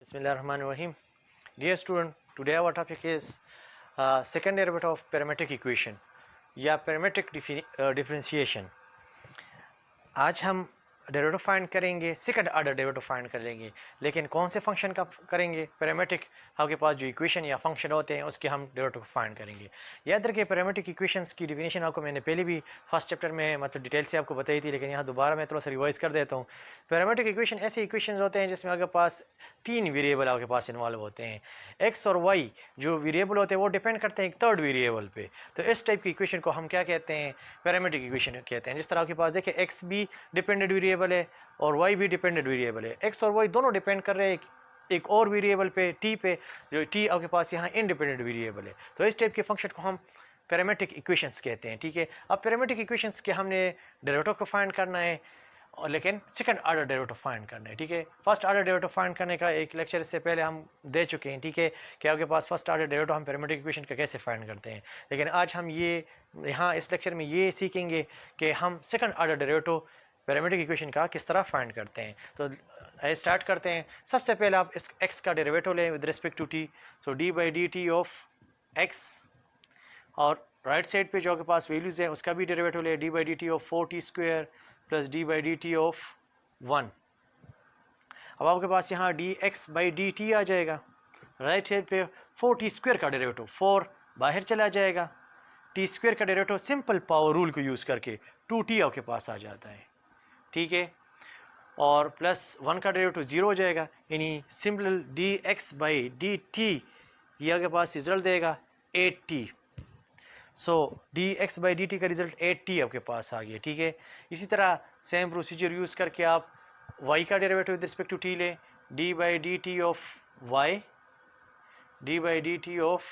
Bismillahirrahmanirrahim. Dear student, today our topic is second derivative of parametric equation या parametric differentiation. आज हम derivative find करेंगे, second order derivative find कर लेंगे, लेकिन कौन से फंक्शन का करेंगे? पैरामेट्रिक आपके पास जो इक्वेशन या फंक्शन होते हैं उसके हम डेरिवेटिव फाइंड करेंगे। याद रखिए पैरामेट्रिक इक्वेशंस की डिफिनेशन आपको मैंने पहले भी फर्स्ट चैप्टर में मतलब डिटेल से आपको बताई थी, लेकिन यहाँ दोबारा मैं थोड़ा सा रिवाइज कर देता हूँ। पैरामेट्रिक इक्वेशन ऐसे इक्वेशन होते हैं जिसमें आपके पास तीन वेरिएबल आपके पास इन्वॉल्व होते हैं। एक्स और वाई जो वेरिएबल होते हैं वो डिपेंड करते हैं एक थर्ड वेरिएबल पे। तो इस टाइप की इक्वेशन को हम क्या कहते हैं? पैरामेट्रिक इक्वेशन कहते हैं। जिस तरह आपके पास देखिए एक्स भी डिपेंडेंट वेरिएबल है और वाई भी डिपेंडेंट वेरिएबल है। एक्स और वाई दोनों डिपेंड कर रहे हैं एक और वेरिएबल पे, टी पे, जो टी आपके पास यहाँ इंडिपेंडेंट वेरिएबल है। तो इस टाइप के फंक्शन को हम पैरामेट्रिक इक्वेशंस कहते हैं। ठीक है, अब पैरामेट्रिक इक्वेशंस के हमने डेरिवेटिव को फाइंड करना है और लेकिन सेकंड ऑर्डर डेरिवेटिव फाइंड करना है। ठीक है, फर्स्ट ऑर्डर डेरिवेटिव फाइंड करने का एक लेक्चर इससे पहले हम दे चुके हैं। ठीक है, कि आपके पास फर्स्ट ऑर्डर डेरिवेटिव हम पैरामेट्रिक इक्वेशन का कैसे फाइंड करते हैं, लेकिन आज हम ये यहाँ इस लेक्चर में ये सीखेंगे कि हम second order derivative parametric equation का किस तरह फाइंड करते हैं। तो स्टार्ट करते हैं। सबसे पहले आप इस x का डेरिवेटिव लें with respect to t। So d by d t of x, और राइट साइड पे जो आपके पास वैल्यूज़ हैं उसका भी डेरिवेटिव ले, d by d t of 4t² plus d by d t of 1। अब आपके पास यहाँ d x by d t आ जाएगा। राइट साइड पे 4t² का डेरिवेटिव, 4 बाहर चला जाएगा। t² का डेरिवेटिव सिंपल पावर रूल को यूज़ करके 2t आपके पास आ जाता है। ठीक है, और प्लस 1 का डेरिवेटिव 0 हो जाएगा, यानी simple D x by d T ये आपके पास रिजल्ट देगा 8t। So D x by d t का रिजल्ट 8t आपके पास आ गया। ठीक है, इसी तरह सेम प्रोसीजर यूज़ करके आप y का derivative with respect to t लें, d by d t of y, d by d t of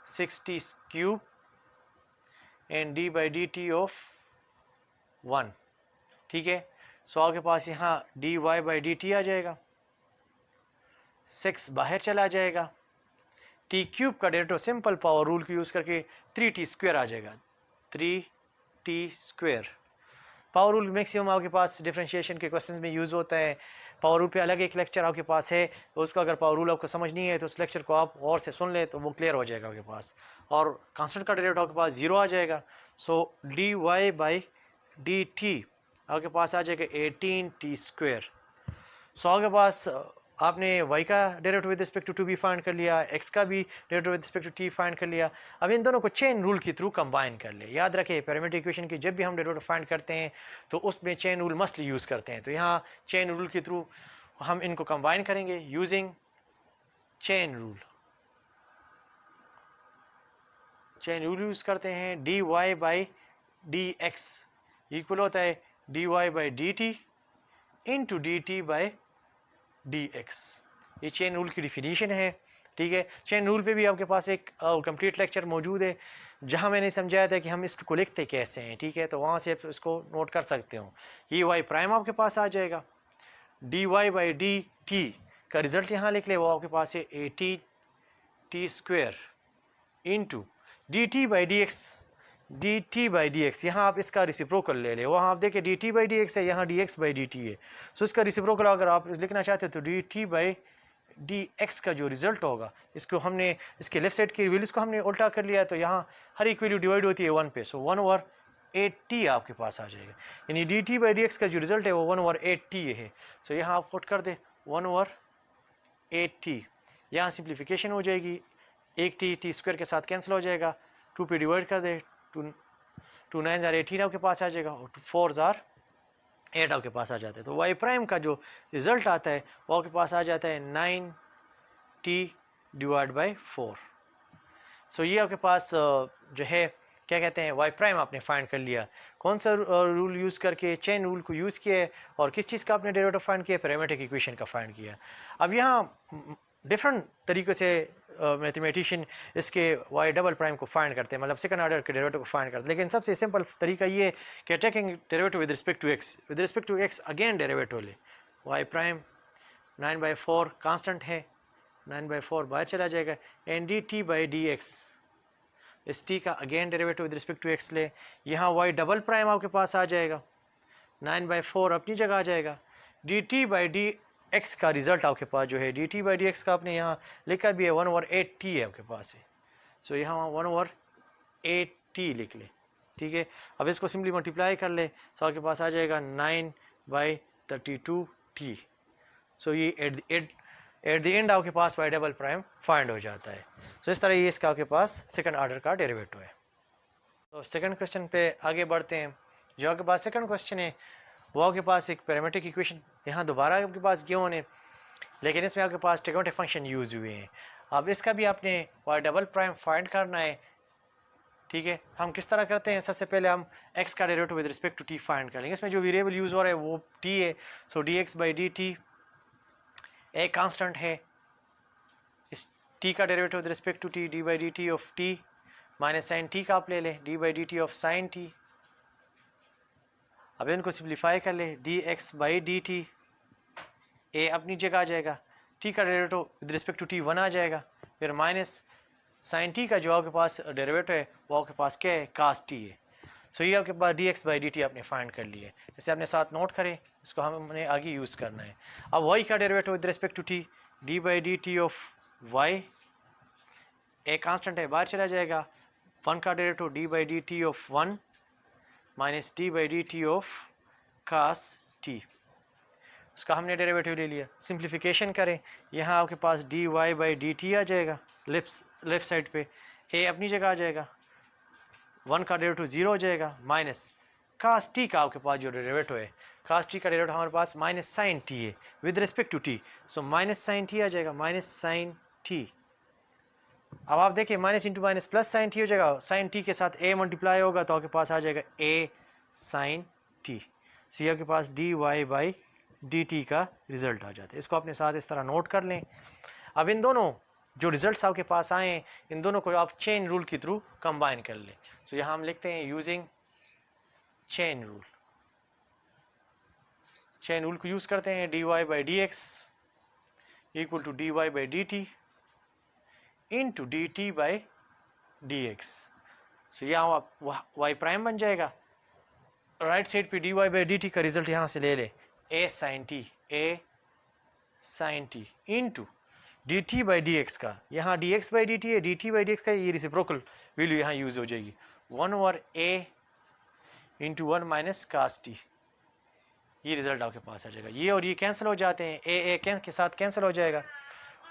6t³ and d by d t of 1। ठीक है, सो आपके पास यहाँ d y by d t आ जाएगा, 6 बाहर चला जाएगा। t³ का डेरिवेटिव सिंपल पावर रूल को यूज़ करके 3t² आ जाएगा, 3t²। पावर रूल मैक्सिमम आपके पास डिफरेंशिएशन के क्वेश्चंस में यूज़ होता है। पावर रूल पे अलग एक लेक्चर आपके पास है, तो उसका अगर पावर रूल आपको समझ नहीं है तो उस लेक्चर को आप और से सुन ले तो वो क्लियर हो जाएगा आपके पास। और कांस्टेंट का डेरिवेटिव आपके पास 0 आ जाएगा। So d y by d t आपके पास आ जाएगा 18t²। सो आपके पास आपने y का डेरिवेटिव विद रिस्पेक्ट टू भी फाइंड कर लिया, x का भी derivative with respect to t find कर लिया। अब इन दोनों को चेन रूल के थ्रू कंबाइन कर ले। याद रखें पैरामेट्रिक इक्वेशन की जब भी हम डेरिवेटिव फाइंड करते हैं तो उसमें चेन रूल मस्टली यूज़ करते हैं। तो यहाँ चेन रूल के थ्रू हम इनको कंबाइन करेंगे using chain rule. Chain rule use करते हैं, d y by d x equal होता है d y by d t into d t by d x. ये चेन रूल की डिफिनीशन है। ठीक है, चेन रूल पे भी आपके पास एक कंप्लीट लेक्चर मौजूद है जहां मैंने समझाया था कि हम इसको लिखते कैसे हैं। ठीक है, तो वहां से आप इसको नोट कर सकते हो। ये वाई प्राइम आपके पास आ जाएगा, d y by d t का रिजल्ट यहाँ लिख ले, वो आपके पास है 18t² into d t by d x, d t by d x यहाँ आप इसका रिसिप्रोकल ले ले। वहाँ आप देखिए d t by d x है, यहाँ d x by d t है। सो इसका रिसिप्रोकल अगर आप लिखना चाहते हो तो D t by d x का जो रिजल्ट होगा, इसको हमने इसके लेफ्ट साइड की वैल्यूज़ को हमने उल्टा कर लिया है, तो यहाँ हर एक वैल्यू डिवाइड होती है 1 पे। सो 1/8t आपके पास आ जाएगा, यानी D t by d x का जो रिजल्ट है वो 1/8t है। सो यहाँ आप पुट कर दे 1/8t, यहाँ सिंप्लीफिकेशन हो जाएगी, एक t² के साथ कैंसिल हो जाएगा, 2 पे डिवाइड कर दे, 2 9 ज़ार 18 आपके पास आ जाएगा और 4 ज़ार 8 आपके पास आ जाता है। तो वाई प्राइम का जो रिजल्ट आता है वो आपके पास आ जाता है 9t/4। सो ये आपके पास जो है क्या कहते हैं वाई प्राइम आपने फाइंड कर लिया। कौन सा रूल यूज़ करके? चेन रूल को यूज़ किया है। और किस चीज़ का आपने डेरिवेटिव फाइंड किया? पैरामेट्रिक इक्वेशन का फाइंड किया। अब यहाँ डिफरेंट तरीक़े से मैथमेटिशियन इसके वाई डबल प्राइम को फाइंड करते हैं, मतलब सेकंड ऑर्डर के डेरिवेटिव को फाइंड करते हैं। लेकिन सबसे सिंपल तरीका ये कि taking derivative with respect to x, with respect to x again derivative ले, वाई प्राइम 9/4 कांस्टेंट है, 9/4 बाहर चला जाएगा, and d t by d x, इस टी का again derivative with respect to x ले। यहाँ वाई डबल प्राइम आपके पास आ जाएगा, 9/4 अपनी जगह आ जाएगा, D t by d x का रिजल्ट आपके पास जो है D t by d x का आपने यहाँ लिखा भी है 1/8t है आपके पास है। सो यहाँ 1/8t लिख ले, ठीक है। अब इसको सिंपली मल्टीप्लाई कर ले तो आपके पास आ जाएगा 9/32t। सो ये एट द एंड आपके पास वाई डबल प्राइम फाइंड हो जाता है। सो इस तरह ये इसका आपके पास सेकंड ऑर्डर का डेरिवेटिव है। तो सेकंड क्वेश्चन पे आगे बढ़ते हैं। जो आपके पास सेकंड क्वेश्चन है वो आपके पास एक पैरामीट्रिक इक्वेशन यहाँ दोबारा आपके पास गिवन है, लेकिन इसमें आपके पास ट्रिग्नोमेट्रिक फंक्शन यूज हुए हैं। अब इसका भी आपने वाई डबल प्राइम फाइंड करना है, ठीक है। हम किस तरह करते हैं, सबसे पहले हम x का derivative with respect to t find कर लेंगे। इसमें जो वेरिएबल यूज हो रहा है वो t है। सो dx बाई dt एक कांस्टेंट है, इस t का derivative with respect to t d by dt of t minus sine t का आप ले लें d by dt of sine t। अब इनको सिंप्लीफाई कर ले dx बाई dt, a अपनी जगह आ जाएगा, t का derivative with respect to t 1 आ जाएगा, फिर माइनस साइन t का जो आपके पास डेरिवेटिव है वो आपके पास क्या है, कास t है। सो ये आपके पास dx बाई dt आपने फाइंड कर लिया है। जैसे आपने साथ नोट करें, इसको हमने आगे यूज़ करना है। अब y का derivative with respect to t d by dt of y, एक कांस्टेंट है बाहर चला जाएगा, 1 का derivative d by dt of 1 minus d by dt of cos t, उसका हमने डेरिवेटिव ले लिया। सिंप्लीफिकेशन करें, यहाँ आपके पास dy बाई dt आ जाएगा लेफ्ट साइड पे, a अपनी जगह आ जाएगा, 1 का डेरिवेटिव 0 हो जाएगा, माइनस कास t का आपके पास जो डेरिवेटिव है, कास t का डेरिवेटिव हमारे पास माइनस साइन t है with respect to t। So minus sine t आ जाएगा, माइनस साइन t। अब आप देखिए minus into minus plus sine t हो जाएगा, साइन t के साथ a मल्टीप्लाई होगा तो आपके पास आ जाएगा a साइन t। सो ये आपके पास dy बाई dt का रिजल्ट आ जाता है। इसको अपने साथ इस तरह नोट कर लें। अब इन दोनों जो रिजल्ट्स आपके पास आए हैं, इन दोनों को आप चेन रूल के थ्रू कंबाइन कर लें। तो यहाँ हम लिखते हैं using chain rule. Chain rule को यूज़ करते हैं, dy by dx equal to dy by dt into dt by dx। So यहाँ y प्राइम बन जाएगा, राइट साइड पे dy बाई dt का रिजल्ट यहाँ से ले ले a sine t into dt by dx का, यहाँ dx बाई dt है, dt बाई dx का ये रेसिप्रोकल वैल्यू यहाँ यूज़ हो जाएगी, 1/a into 1 minus cos t। ये रिजल्ट आपके पास आ जाएगा। ये और ये कैंसिल हो जाते हैं, a के साथ कैंसिल हो जाएगा,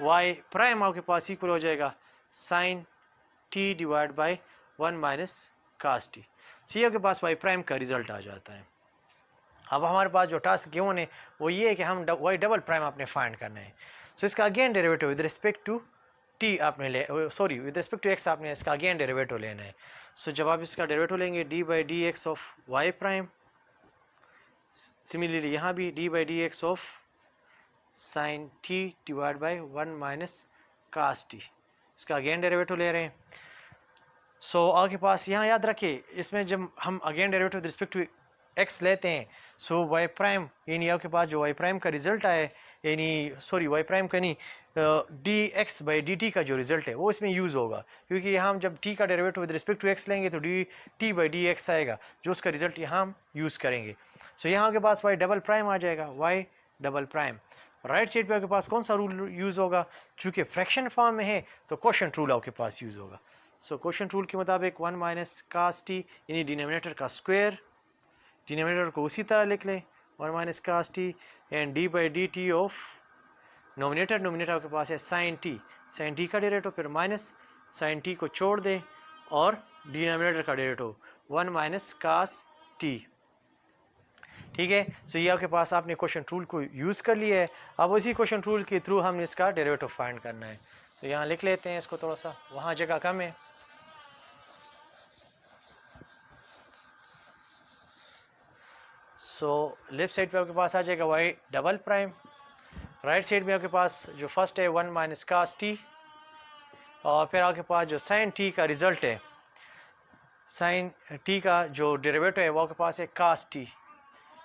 y प्राइम आपके पास इक्वल हो जाएगा sine t divide by 1 minus cos t। So ये आपके पास y प्राइम का रिजल्ट आ जाता है। अब हमारे पास जो टास्क गिवन है वो ये है कि हम y डबल प्राइम आपने फाइंड करना है। सो इसका again derivative with respect to t आपने विद रिस्पेक्ट टू x आपने इसका अगेन डेरिवेटिव लेना है। सो जब आप इसका डेरिवेटिव लेंगे d by d x of y prime, similarly यहाँ भी d by d x of sine t divide by 1 minus cos t, इसका अगेन डेरिवेटिव ले रहे हैं। सो आपके पास यहाँ याद रखिए, इसमें जब हम again derivative with respect to x लेते हैं, सो y प्राइम यानी आपके पास जो y प्राइम का रिजल्ट आए, यानी y प्राइम का नहीं dx बाई dt का जो रिजल्ट है वो इसमें यूज़ होगा, क्योंकि यहाँ हम जब t का derivative with respect to x लेंगे तो dt बाई dx आएगा, जो उसका रिजल्ट यहाँ हम यूज़ करेंगे। सो यहाँ आपके पास y डबल प्राइम आ जाएगा, y double prime. Right side पे आपके पास कौन सा रूल यूज़ होगा, चूँकि फ्रैक्शन फॉर्म में है तो क्वोशंट रूल आपके पास यूज़ होगा। सो क्वोशंट रूल के मुताबिक 1 माइनस कास t यानी डिनोमिनेटर का स्क्वायर, डिनोमिनेटर को उसी तरह लिख लें 1 minus cos t and d by d t of nominator आपके पास है साइन t का डेरिवेटिव, फिर माइनस साइन t को छोड़ दें और डिनोमिनेटर का डेरिवेटिव 1 माइनस कास t, ठीक है। सो ये आपके पास आपने क्वेश्चन रूल को यूज़ कर लिया है। अब उसी क्वेश्चन रूल के थ्रू हमने इसका डेरिवेटिव फाइंड करना है। तो यहाँ लिख लेते हैं इसको, थोड़ा सा वहाँ जगह कम है। सो लेफ्ट साइड पे आपके पास आ जाएगा y double prime, right side में आपके पास जो फर्स्ट है 1 माइनस कास t, और फिर आपके पास जो साइन t का रिजल्ट है, साइन t का जो डेरिवेटिव है वो आपके पास है कास t,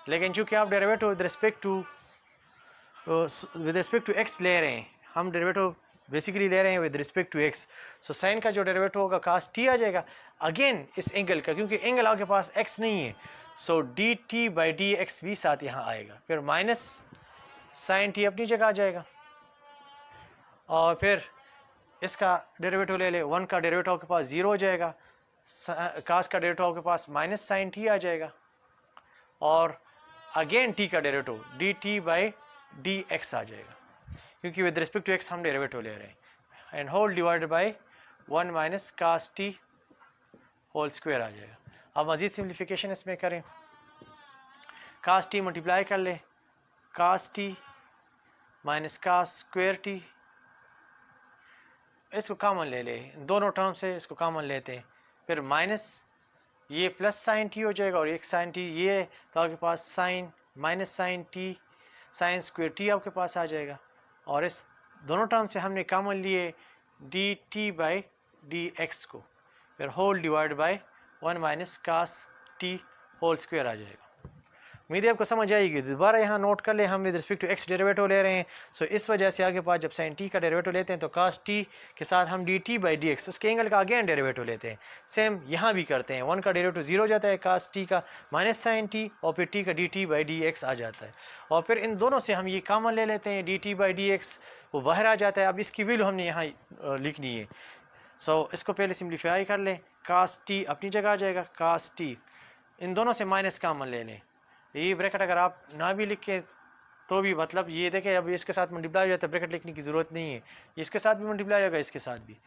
लेकिन चूँकि आप derivative with respect to x ले रहे हैं, हम डेरिवेटिव बेसिकली ले रहे हैं with respect to x, so sine का जो डेरिवेटिव होगा कास t आ जाएगा अगेन इस एंगल का, क्योंकि एंगल आपके पास x नहीं है, so d t by d x भी साथ यहाँ आएगा, फिर माइनस साइन टी अपनी जगह आ जाएगा, और फिर इसका डेरिवेटिव ले ले, 1 का डेरिवेटिव आपके पास 0 हो जाएगा, कास का डेरिवेटिव आपके पास माइनस साइन टी आ जाएगा, और अगेन टी का derivative d t by d x आ जाएगा, क्योंकि विद रिस्पेक्ट टू एक्स हम डेरिवेटिव ले रहे हैं, and whole divided by 1 minus cos t whole square आ जाएगा। अब मज़ीद सिंप्लीफिकेशन इसमें करें, कास टी मल्टीप्लाई कर ले, cos t minus cos square t, इसको कॉमन ले ले, दोनों टर्म से इसको कॉमन लेते हैं, फिर माइनस ये प्लस साइन टी हो जाएगा और एक साइन टी ये, तो आपके पास sine minus sine t sine square t आपके पास आ जाएगा, और इस दोनों टर्म से हमने कॉमन लिए d t by d x को, फिर whole divide by 1 minus cos t whole square आ जाएगा। उम्मीद है आपको समझ आएगी। दोबारा यहाँ नोट कर ले, हम with respect to x derivative ले रहे हैं, सो इस वजह से आगे पास जब साइन टी का डेरिवेटिव लेते हैं तो कास टी के साथ हम D t by d x उसके एंगल का अगेन डेरिवेटिव लेते हैं। सेम यहाँ भी करते हैं, 1 का डेरिवेटिव 0 हो जाता है, कास टी का माइनस साइन टी, और फिर टी का d t by d x आ जाता है, और फिर इन दोनों से हम ये कॉमन ले लेते हैं, D t by d x वो बाहर आ जाता है। अब इसकी वैल्यू हमने यहाँ लिखनी है, सो इसको पहले सिम्प्लीफाई कर लें, कास टी अपनी जगह आ जाएगा, कास टी इन दोनों से माइनस कॉमन ले लें, ये ब्रैकेट अगर आप ना भी लिखें तो भी मतलब ये देखें अब इसके साथ मल्टीप्लाई हो जाता है, ब्रैकेट लिखने की ज़रूरत नहीं है, इसके साथ भी मल्टीप्लाई होगा, इसके साथ भी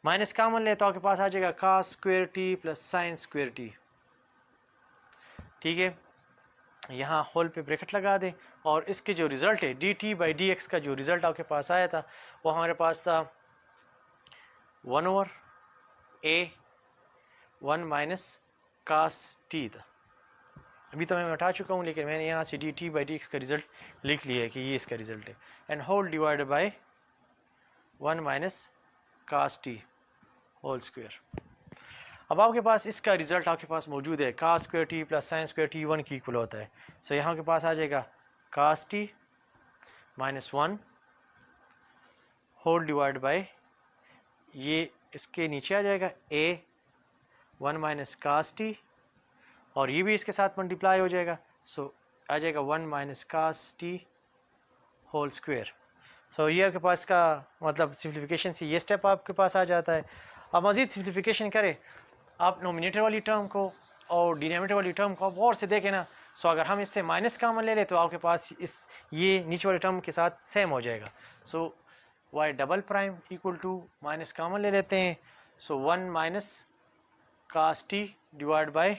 माइनस कॉमन ले तो आपके पास आ जाएगा cos square t plus sine square t. ठीक है, यहाँ होल पे ब्रैकेट लगा दें, और इसके जो रिज़ल्ट है D t by d x का जो रिज़ल्ट आपके पास आया था वो हमारे पास था 1 ओवर ए 1 माइनस कास टी था। अभी तो मैं हटा चुका हूँ, लेकिन मैंने यहाँ से d t by d x का रिज़ल्ट लिख लिया है कि ये इसका रिज़ल्ट है, and whole divided by 1 minus cos t whole square. अब आपके पास इसका रिज़ल्ट आपके पास मौजूद है, cos square t plus sine square t 1 की इक्वल होता है, सो यहाँ के पास आ जाएगा cos t minus 1 whole divide by ये इसके नीचे आ जाएगा ए 1 माइनस कास टी, और ये भी इसके साथ मल्टीप्लाई हो जाएगा, सो आ जाएगा 1 minus cos t whole square. So ये आपके पास का मतलब सिंप्लीफिकेशन से ये स्टेप आपके पास आ जाता है। अब मज़ीद सिंप्लीफिकेशन करें, आप नोमिनेटर वाली टर्म को और डिनोमिनेटर वाली टर्म को आप और से देखें ना, सो अगर हम इससे माइनस कॉमन ले लें तो आपके पास इस ये नीचे वाले टर्म के साथ सेम हो जाएगा, so y double prime equal to minus common ले लेते हैं, so 1 minus cos t divide by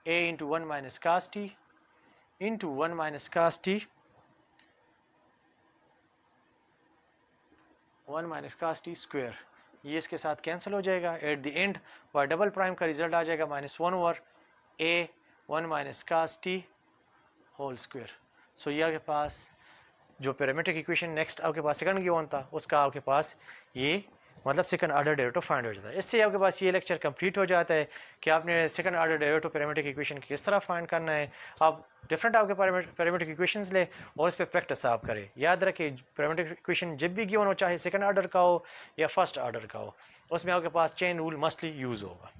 a into 1 minus cos t into 1 minus cos t 1 minus cos t square, ये इसके साथ कैंसिल हो जाएगा, at the end y double prime का result आ जाएगा -1 over a 1 minus cos t whole square. So ये आपके पास जो पैरामीट्रिक इक्वेशन नेक्स्ट आपके पास सेकंड गिवन था उसका आपके पास ये मतलब सेकंड ऑर्डर डेरिवेटिव फाइंड हो जाता है। इससे आपके पास ये लेक्चर कंप्लीट हो जाता है कि आपने second order derivative parametric equation किस तरह फाइंड करना है। आप डिफरेंट आपके पैरामीट्रिक इक्वेशंस ले और इस पर प्रैक्टिस आप करें। याद रखें पैरामीट्रिक इक्वेशन जब भी गिवन हो, चाहे सेकंड ऑर्डर का हो या फर्स्ट ऑर्डर का हो, उसमें आपके पास चेन रूल मस्टली यूज़ होगा।